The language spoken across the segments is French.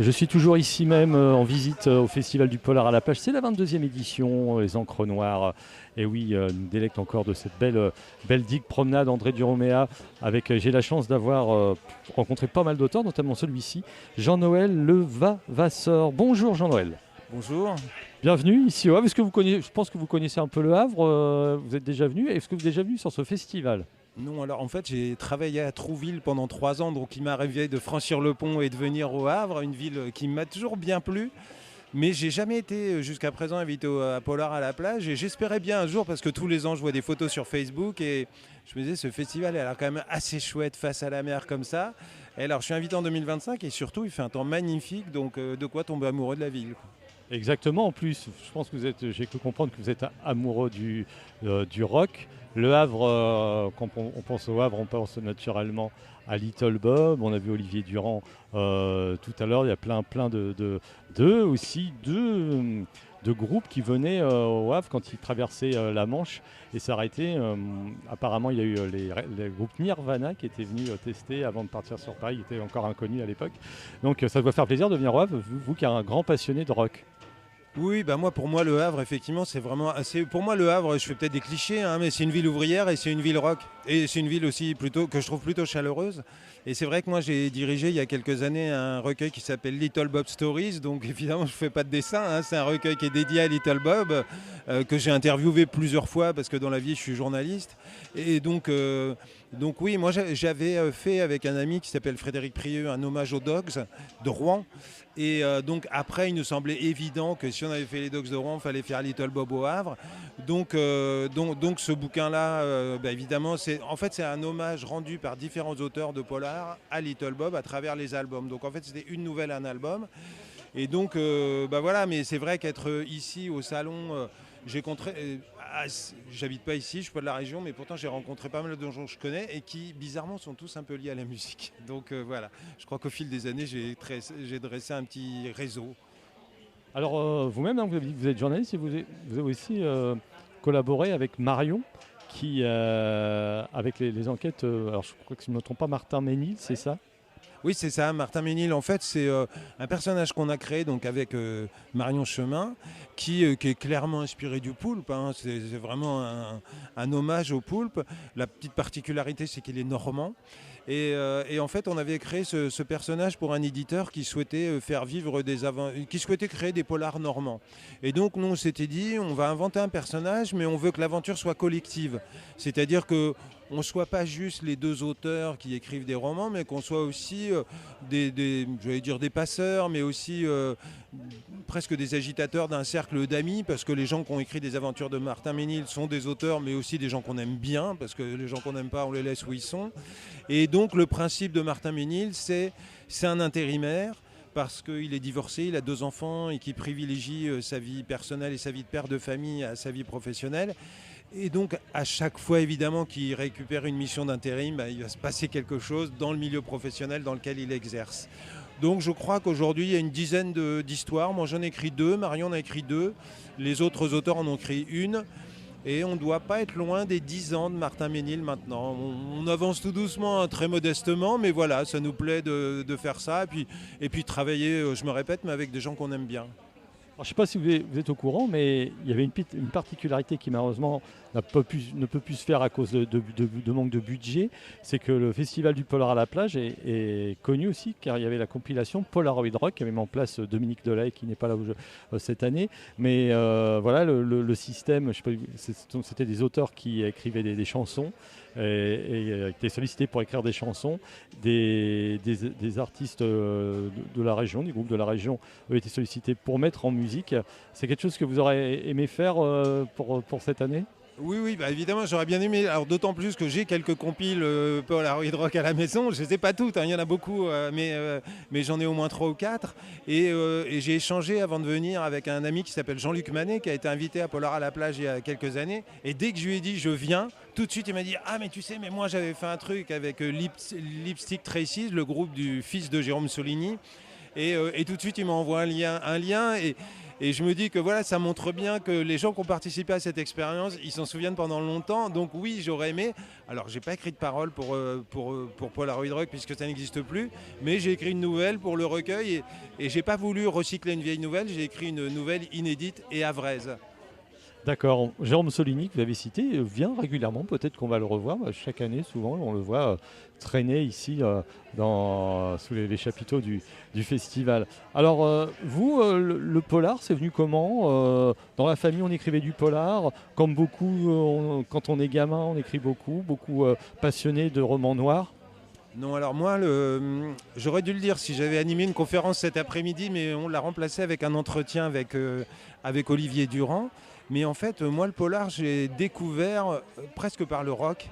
Je suis toujours ici même en visite au Festival du Polar à la plage. C'est la 22e édition, les encres noires. Et oui, nous délecte encore de cette belle digue promenade André Duroméa. J'ai la chance d'avoir rencontré pas mal d'auteurs, notamment celui-ci, Jean-Noël Levavasseur. Bonjour Jean-Noël. Bonjour. Bienvenue ici au Havre. Je pense que vous connaissez un peu le Havre. Vous êtes déjà venu. Est-ce que vous êtes déjà venu sur ce festival? Non, alors en fait, j'ai travaillé à Trouville pendant 3 ans, donc il m'est arrivé de franchir le pont et de venir au Havre, une ville qui m'a toujours bien plu. Mais j'ai jamais été jusqu'à présent invité à Polar à la plage et j'espérais bien un jour parce que tous les ans je vois des photos sur Facebook et je me disais ce festival a l'air quand même assez chouette face à la mer comme ça. Et alors je suis invité en 2025 et surtout il fait un temps magnifique donc de quoi tomber amoureux de la ville. Exactement. En plus, je pense que j'ai cru comprendre que vous êtes amoureux du rock. Le Havre, quand on pense au Havre, on pense naturellement à Little Bob. On a vu Olivier Durand tout à l'heure. Il y a plein de groupes qui venaient au Havre quand ils traversaient la Manche et s'arrêtaient. Apparemment, il y a eu les groupes Nirvana qui étaient venus tester avant de partir sur Paris. Ils étaient encore inconnus à l'époque. Donc ça doit faire plaisir de venir au Havre, vous qui êtes un grand passionné de rock. Oui, bah pour moi le Havre effectivement c'est vraiment assez. Pour moi le Havre, je fais peut-être des clichés, hein, mais c'est une ville ouvrière et c'est une ville rock et c'est une ville aussi plutôt que je trouve plutôt chaleureuse. Et c'est vrai que moi j'ai dirigé il y a quelques années un recueil qui s'appelle Little Bob Stories, donc évidemment je fais pas de dessin, hein, c'est un recueil qui est dédié à Little Bob que j'ai interviewé plusieurs fois parce que dans la vie je suis journaliste et donc oui, moi j'avais fait avec un ami qui s'appelle Frédéric Prieux un hommage aux Dogs de Rouen. Et donc après, il nous semblait évident que si on avait fait les Dogs de Rouen, il fallait faire Little Bob au Havre. Donc ce bouquin-là, évidemment, c'est un hommage rendu par différents auteurs de polar à Little Bob à travers les albums. Donc en fait, c'était une nouvelle, un album. Et donc, voilà, mais c'est vrai qu'être ici au salon, j'habite pas ici, je suis pas de la région, mais pourtant j'ai rencontré pas mal de gens que je connais et qui, bizarrement, sont tous un peu liés à la musique. Donc voilà, je crois qu'au fil des années, j'ai dressé un petit réseau. Alors vous-même, hein, vous avez dit que vous êtes journaliste et vous avez aussi collaboré avec Marion, qui, avec les enquêtes, alors je crois que si je ne me trompe pas, Martin Ménil, c'est ça? Oui, c'est ça. Martin Ménil, en fait, c'est un personnage qu'on a créé donc avec Marion Chemin, qui est clairement inspiré du poulpe, hein. C'est vraiment un hommage au poulpe. La petite particularité, c'est qu'il est normand. Et en fait, on avait créé ce personnage pour un éditeur qui souhaitait faire vivre qui souhaitait créer des polars normands. Et donc, nous, on s'était dit, on va inventer un personnage, mais on veut que l'aventure soit collective. C'est-à-dire que on ne soit pas juste les deux auteurs qui écrivent des romans, mais qu'on soit aussi j'allais dire des passeurs, mais aussi presque des agitateurs d'un cercle d'amis, parce que les gens qui ont écrit des aventures de Martin Ménil sont des auteurs, mais aussi des gens qu'on aime bien, parce que les gens qu'on n'aime pas, on les laisse où ils sont. Et donc le principe de Martin Ménil, c'est un intérimaire, parce qu'il est divorcé, il a 2 enfants et qui privilégie sa vie personnelle et sa vie de père de famille à sa vie professionnelle. Et donc, à chaque fois, évidemment, qu'il récupère une mission d'intérim, il va se passer quelque chose dans le milieu professionnel dans lequel il exerce. Donc, je crois qu'aujourd'hui, il y a une dizaine d'histoires. Moi, j'en ai écrit 2, Marion en a écrit 2, les autres auteurs en ont écrit 1. Et on ne doit pas être loin des 10 ans de Martin Ménil maintenant. On avance tout doucement, hein, très modestement, mais voilà, ça nous plaît de faire ça. Et puis travailler, je me répète, mais avec des gens qu'on aime bien. Alors, je ne sais pas si vous êtes au courant, mais il y avait une particularité qui malheureusement ne peut plus se faire à cause de manque de budget. C'est que le Festival du Polar à la plage est connu aussi car il y avait la compilation Polaroid Rock qui avait mis en place Dominique Delahaye qui n'est pas là cette année. Mais voilà, le système, je sais pas, c'était des auteurs qui écrivaient des chansons et étaient sollicités pour écrire des chansons. Des artistes de la région, des groupes de la région ont été sollicités pour mettre en musique. C'est quelque chose que vous aurez aimé faire pour cette année? Oui, évidemment, j'aurais bien aimé. Alors d'autant plus que j'ai quelques compiles Polaroid Rock à la maison. Je ne les ai pas toutes, hein, il y en a beaucoup, mais j'en ai au moins 3 ou 4. Et j'ai échangé avant de venir avec un ami qui s'appelle Jean-Luc Manet, qui a été invité à Polar à la plage il y a quelques années. Et dès que je lui ai dit je viens, tout de suite il m'a dit ah mais tu sais, mais moi j'avais fait un truc avec Lipstick Traces, le groupe du fils de Jérôme Soligny. Et tout de suite il m'a envoyé un lien Et je me dis que voilà, ça montre bien que les gens qui ont participé à cette expérience, ils s'en souviennent pendant longtemps. Donc oui, j'aurais aimé. Alors, j'ai pas écrit de paroles pour Polaroid Rock puisque ça n'existe plus, mais j'ai écrit une nouvelle pour le recueil et j'ai pas voulu recycler une vieille nouvelle. J'ai écrit une nouvelle inédite et havraise. D'accord. Jérôme Soligny, que vous avez cité, vient régulièrement. Peut-être qu'on va le revoir. Chaque année, souvent, on le voit traîner ici sous les chapiteaux du festival. Alors, vous, le polar, c'est venu comment Dans la famille, on écrivait du polar. Comme beaucoup, quand on est gamin, on écrit beaucoup passionné de romans noirs. Non, alors moi, j'aurais dû le dire si j'avais animé une conférence cet après-midi, mais on l'a remplacé avec un entretien avec Olivier Durand. Mais en fait, moi, le polar, j'ai découvert presque par le rock,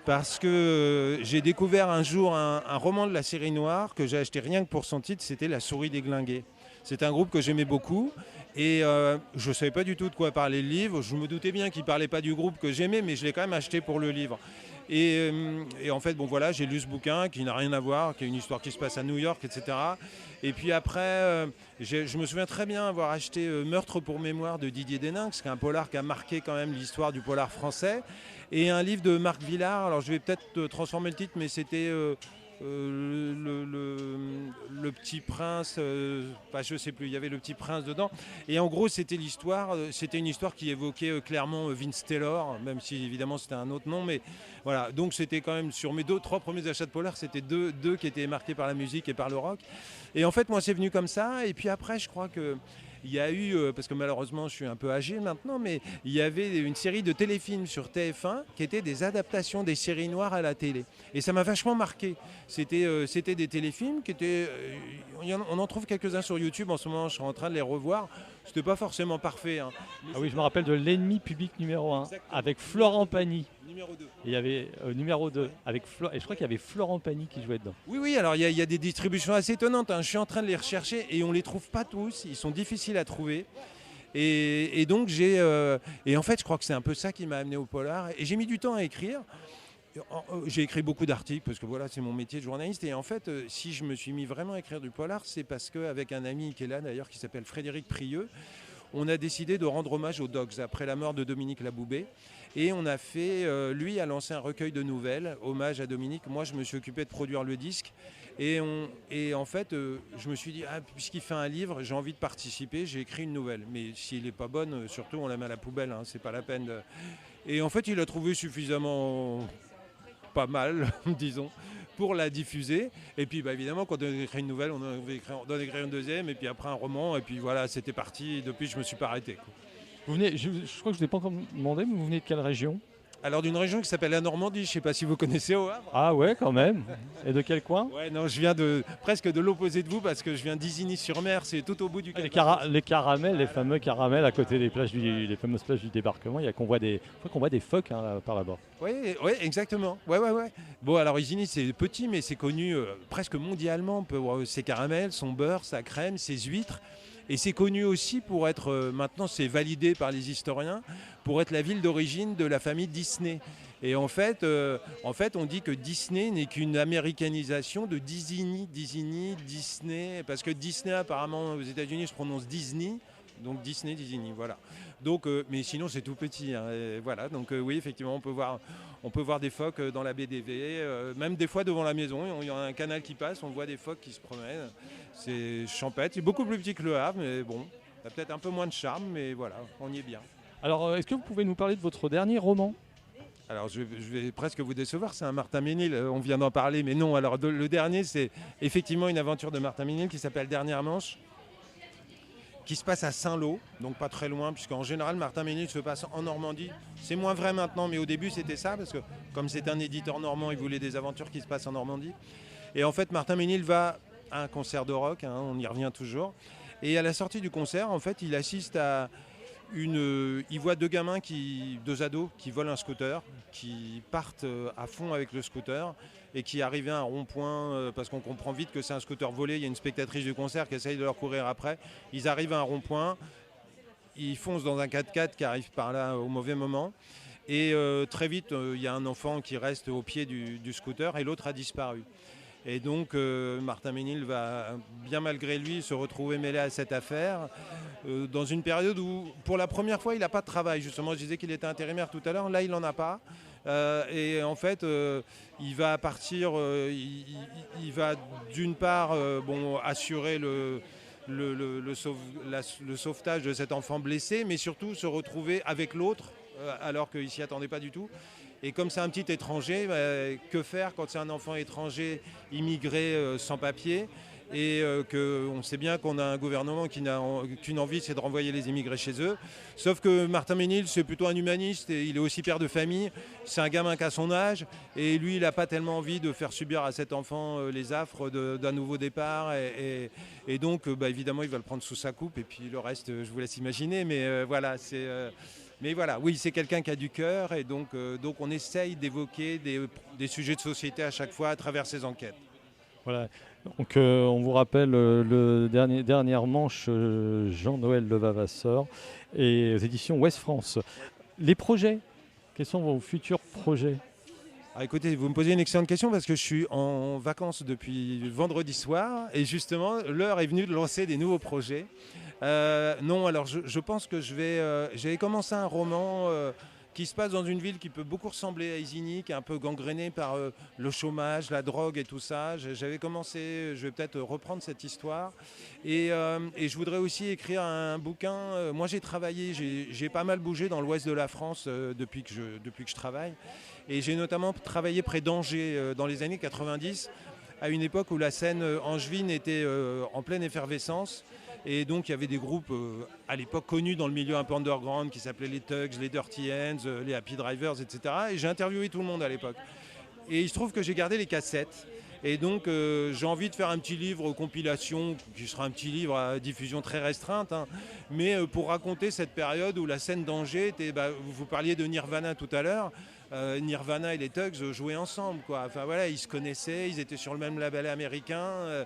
parce que j'ai découvert un jour un roman de la série noire que j'ai acheté rien que pour son titre, c'était La souris déglinguée. C'est un groupe que j'aimais beaucoup et je ne savais pas du tout de quoi parlait le livre. Je me doutais bien qu'il ne parlait pas du groupe que j'aimais, mais je l'ai quand même acheté pour le livre. Et en fait, bon voilà, j'ai lu ce bouquin qui n'a rien à voir, qui est une histoire qui se passe à New York, etc. Et puis après, je me souviens très bien avoir acheté Meurtre pour mémoire de Didier Deninx, qui est un polar qui a marqué quand même l'histoire du polar français. Et un livre de Marc Villard, alors je vais peut-être transformer le titre, mais c'était le Petit Prince, je sais plus, il y avait le Petit Prince dedans. Et en gros, c'était une histoire qui évoquait clairement Vince Taylor, même si évidemment c'était un autre nom, mais voilà. Donc c'était quand même sur mes trois premiers achats de polar, c'était deux qui étaient marqués par la musique et par le rock. Et en fait, moi, c'est venu comme ça. Et puis après, je crois que il y a eu, parce que malheureusement je suis un peu âgé maintenant, mais il y avait une série de téléfilms sur TF1 qui étaient des adaptations des séries noires à la télé. Et ça m'a vachement marqué. C'était des téléfilms qui étaient... on en trouve quelques-uns sur YouTube en ce moment, je suis en train de les revoir. C'était pas forcément parfait. Hein. Ah oui, je me rappelle de L'ennemi public numéro 1, avec Florent Pagny. Numéro 2. Il y avait numéro 2, et je crois qu'il y avait Florent Pagny qui jouait dedans. Oui, alors il y a des distributions assez étonnantes. Hein. Je suis en train de les rechercher et on les trouve pas tous. Ils sont difficiles à trouver. Et donc et en fait, je crois que c'est un peu ça qui m'a amené au polar. Et j'ai mis du temps à écrire. J'ai écrit beaucoup d'articles parce que voilà, c'est mon métier de journaliste. Et en fait, si je me suis mis vraiment à écrire du polar, c'est parce qu'avec un ami qui est là d'ailleurs, qui s'appelle Frédéric Prieux, on a décidé de rendre hommage aux Dogs après la mort de Dominique Laboubé. Et on a fait, lui a lancé un recueil de nouvelles, hommage à Dominique. Moi, je me suis occupé de produire le disque. Et en fait, je me suis dit, puisqu'il fait un livre, j'ai envie de participer, j'ai écrit une nouvelle. Mais s'il n'est pas bonne, surtout, on la met à la poubelle, hein, c'est pas la peine. Et en fait, il a trouvé suffisamment pas mal, disons, pour la diffuser. Et puis, évidemment, quand on écrit une nouvelle, on doit écrire une deuxième, et puis après un roman, et puis voilà, c'était parti. Et depuis, je me suis pas arrêté. Quoi. Vous venez, je crois que je ne vous ai pas encore demandé, mais vous venez de quelle région ? Alors d'une région qui s'appelle la Normandie, je ne sais pas si vous connaissez au Havre. Ah ouais, quand même. Et de quel coin ? Ouais, non, je viens presque de l'opposé de vous parce que je viens d'Isigny-sur-Mer, c'est tout au bout du Canada. Les caramels, les fameux caramels à côté des fameuses plages du débarquement, il y a qu'on voit des phoques là, par là-bas. Oui, exactement. Ouais. Bon, alors Isigny, c'est petit, mais c'est connu presque mondialement pour ses caramels, son beurre, sa crème, ses huîtres. Et c'est connu aussi pour être, maintenant c'est validé par les historiens, pour être la ville d'origine de la famille Disney. Et en fait, on dit que Disney n'est qu'une américanisation de Disney, parce que Disney apparemment aux États-Unis se prononce Disney, donc Disney, voilà. Donc, mais sinon c'est tout petit, hein, voilà. Donc oui, effectivement, on peut voir des phoques dans la baie d'Évé, même des fois devant la maison. Il y a un canal qui passe, on voit des phoques qui se promènent. C'est champêtre, c'est beaucoup plus petit que le Havre, mais bon, ça a peut-être un peu moins de charme, mais voilà, on y est bien. Alors, est-ce que vous pouvez nous parler de votre dernier roman ? Alors, je vais presque vous décevoir, c'est un Martin Ménil, on vient d'en parler, mais non. Alors, le dernier, c'est effectivement une aventure de Martin Ménil qui s'appelle Dernière Manche, qui se passe à Saint-Lô, donc pas très loin, puisqu'en général, Martin Ménil se passe en Normandie. C'est moins vrai maintenant, mais au début, c'était ça, parce que comme c'est un éditeur normand, il voulait des aventures qui se passent en Normandie. Et en fait, Martin Ménil va à un concert de rock, hein, on y revient toujours. Et à la sortie du concert, en fait, il assiste à il voit deux ados qui volent un scooter, qui partent à fond avec le scooter et qui arrivent à un rond-point, parce qu'on comprend vite que c'est un scooter volé, il y a une spectatrice du concert qui essaye de leur courir après. Ils arrivent à un rond-point, ils foncent dans un 4x4 qui arrive par là au mauvais moment. Et très vite, il y a un enfant qui reste au pied du scooter et l'autre a disparu. Et donc Martin Ménil va bien malgré lui se retrouver mêlé à cette affaire dans une période où pour la première fois il n'a pas de travail. Justement, je disais qu'il était intérimaire tout à l'heure, là il n'en a pas. Et en fait il va partir, il va d'une part assurer le sauvetage de cet enfant blessé, mais surtout se retrouver avec l'autre alors qu'il ne s'y attendait pas du tout. Et comme c'est un petit étranger, que faire quand c'est un enfant étranger immigré sans papier et qu'on sait bien qu'on a un gouvernement qui n'a qu'une envie, c'est de renvoyer les immigrés chez eux. Sauf que Martin Ménil, c'est plutôt un humaniste et il est aussi père de famille. C'est un gamin qui a son âge et lui, il n'a pas tellement envie de faire subir à cet enfant les affres d'un nouveau départ. Et donc, évidemment, il va le prendre sous sa coupe et puis le reste, je vous laisse imaginer. Mais voilà, c'est... Mais voilà, oui, c'est quelqu'un qui a du cœur et donc on essaye d'évoquer des sujets de société à chaque fois à travers ces enquêtes. Voilà. Donc, on vous rappelle dernière manche Jean-Noël Levavasseur et aux éditions Ouest France. Les projets, quels sont vos futurs projets ? Écoutez, vous me posez une excellente question parce que je suis en vacances depuis vendredi soir et justement l'heure est venue de lancer des nouveaux projets. Non, alors je pense que j'avais commencé un roman qui se passe dans une ville qui peut beaucoup ressembler à Isigny, qui est un peu gangrénée par le chômage, la drogue et tout ça. J'avais commencé, je vais peut-être reprendre cette histoire. Et je voudrais aussi écrire un bouquin. Moi j'ai travaillé, j'ai pas mal bougé dans l'ouest de la France depuis que je travaille. Et j'ai notamment travaillé près d'Angers dans les années 90, à une époque où la scène angevine était en pleine effervescence. Et donc il y avait des groupes à l'époque connus dans le milieu un peu underground qui s'appelaient les Tugs, les Dirty Hands, les Happy Drivers, etc. Et j'ai interviewé tout le monde à l'époque. Et il se trouve que j'ai gardé les cassettes. Et donc j'ai envie de faire un petit livre compilation, qui sera un petit livre à diffusion très restreinte, hein, mais pour raconter cette période où la scène d'Angers était... vous parliez de Nirvana tout à l'heure. Nirvana et les Tugs jouaient ensemble, quoi. Enfin voilà, ils se connaissaient, ils étaient sur le même label américain.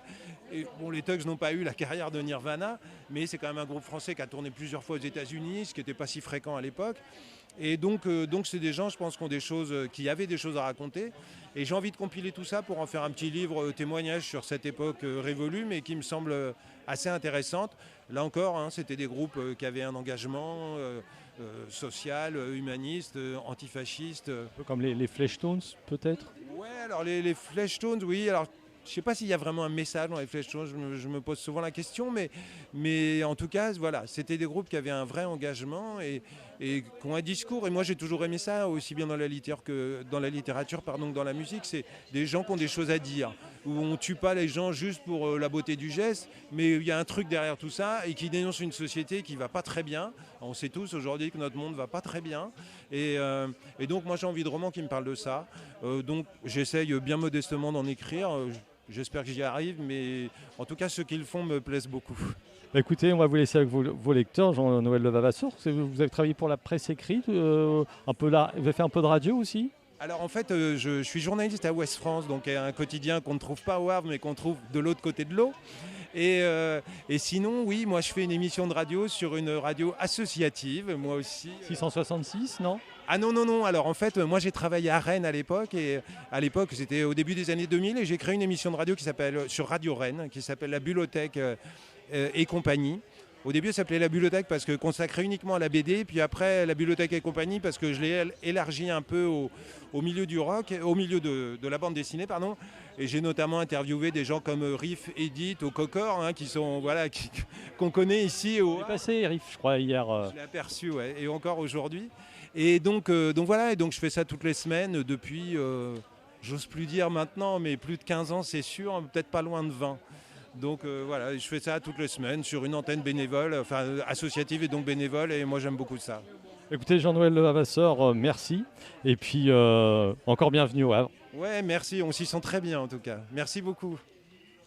Et bon, les Tugs n'ont pas eu la carrière de Nirvana, mais c'est quand même un groupe français qui a tourné plusieurs fois aux États-Unis, ce qui n'était pas si fréquent à l'époque. Et donc c'est des gens, je pense, qui avaient des choses à raconter. Et j'ai envie de compiler tout ça pour en faire un petit livre témoignage sur cette époque révolue, mais qui me semble assez intéressante. Là encore, hein, c'était des groupes qui avaient un engagement social, humaniste, antifasciste. Un peu comme les Fleshtones, peut-être ? Ouais, alors les Fleshtones, oui. Alors, je ne sais pas s'il y a vraiment un message dans les Fleshtones, je me pose souvent la question, mais en tout cas, voilà, c'était des groupes qui avaient un vrai engagement et qui ont un discours. Et moi, j'ai toujours aimé ça, aussi bien dans la littérature que dans la musique. C'est des gens qui ont des choses à dire, où on ne tue pas les gens juste pour la beauté du geste, mais il y a un truc derrière tout ça et qui dénonce une société qui ne va pas très bien. On sait tous aujourd'hui que notre monde ne va pas très bien. Et donc, moi, j'ai envie de romans qui me parlent de ça. Donc, j'essaye bien modestement d'en écrire. J'espère que j'y arrive, mais en tout cas, ceux qui le font me plaisent beaucoup. Écoutez, on va vous laisser avec vos lecteurs, Jean-Noël Levavasseur. Vous avez travaillé pour la presse écrite, vous avez fait un peu de radio aussi ? Alors en fait, je suis journaliste à Ouest France, donc un quotidien qu'on ne trouve pas au Havre, mais qu'on trouve de l'autre côté de l'eau. Et sinon, oui, moi je fais une émission de radio sur une radio associative, moi aussi. 666, non ? Ah non. Alors en fait, moi j'ai travaillé à Rennes à l'époque. Et à l'époque, c'était au début des années 2000. Et j'ai créé une émission de radio sur Radio Rennes, qui s'appelle La Bulothèque et compagnie. Au début, ça s'appelait La Bibliothèque parce que consacrée uniquement à la BD. Puis après, La Bibliothèque et compagnie parce que je l'ai élargi un peu au milieu du rock, au milieu de la bande dessinée, pardon. Et j'ai notamment interviewé des gens comme Riff, Edith, au Cocor, hein, qui sont qu'on connaît ici. Il est passé, Riff, je crois, hier. Je l'ai aperçu, ouais, et encore aujourd'hui. Et donc voilà, et donc je fais ça toutes les semaines depuis, j'ose plus dire maintenant, mais plus de 15 ans, c'est sûr, peut-être pas loin de 20. Donc voilà, je fais ça toutes les semaines sur une antenne bénévole, enfin associative et donc bénévole, et moi j'aime beaucoup ça. Écoutez, Jean-Noël Levavasseur, merci. Et puis encore bienvenue au Havre. Ouais, merci, on s'y sent très bien en tout cas. Merci beaucoup.